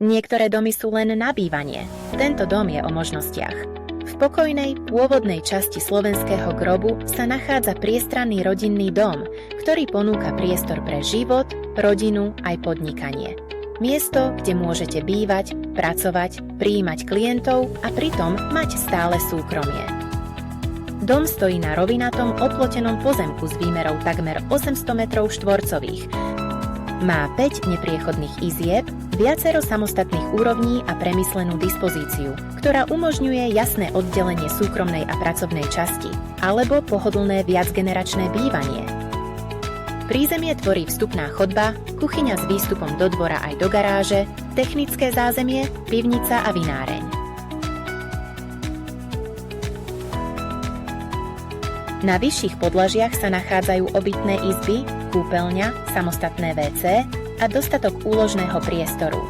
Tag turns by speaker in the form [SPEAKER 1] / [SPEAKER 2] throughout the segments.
[SPEAKER 1] Niektoré domy sú len na bývanie. Tento dom je o možnostiach. V pokojnej, pôvodnej časti slovenského Grobu sa nachádza priestranný rodinný dom, ktorý ponúka priestor pre život, rodinu aj podnikanie. Miesto, kde môžete bývať, pracovať, prijímať klientov a pritom mať stále súkromie. Dom stojí na rovinatom oplotenom pozemku s výmerou takmer 800 metrov štvorcových. Má 5 nepriechodných izieb, viacero samostatných úrovní a premyslenú dispozíciu, ktorá umožňuje jasné oddelenie súkromnej a pracovnej časti, alebo pohodlné viacgeneračné bývanie. Prízemie tvorí vstupná chodba, kuchyňa s výstupom do dvora aj do garáže, technické zázemie, pivnica a vináreň. Na vyšších podlažiach sa nachádzajú obytné izby, kúpeľňa, samostatné WC a dostatok úložného priestoru.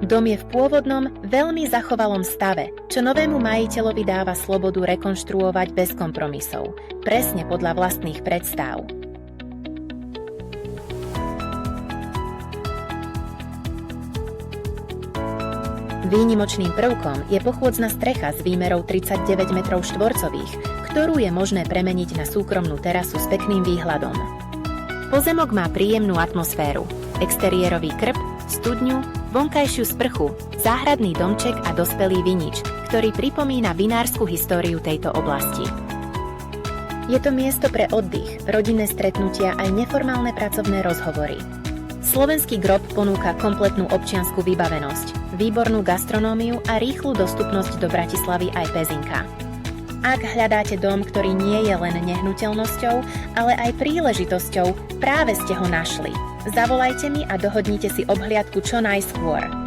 [SPEAKER 1] Dom je v pôvodnom, veľmi zachovalom stave, čo novému majiteľovi dáva slobodu rekonštruovať bez kompromisov, presne podľa vlastných predstáv. Výnimočným prvkom je pochôdzna strecha s výmerou 39 metrov štvorcových, ktorú je možné premeniť na súkromnú terasu s pekným výhľadom. Pozemok má príjemnú atmosféru, exteriérový krb, studňu, vonkajšiu sprchu, záhradný domček a dospelý vinič, ktorý pripomína vinársku históriu tejto oblasti. Je to miesto pre oddych, rodinné stretnutia aj neformálne pracovné rozhovory. Slovenský Grob ponúka kompletnú občiansku vybavenosť, výbornú gastronómiu a rýchlu dostupnosť do Bratislavy aj Pezinka. Ak hľadáte dom, ktorý nie je len nehnuteľnosťou, ale aj príležitosťou, práve ste ho našli. Zavolajte mi a dohodnite si obhliadku čo najskôr.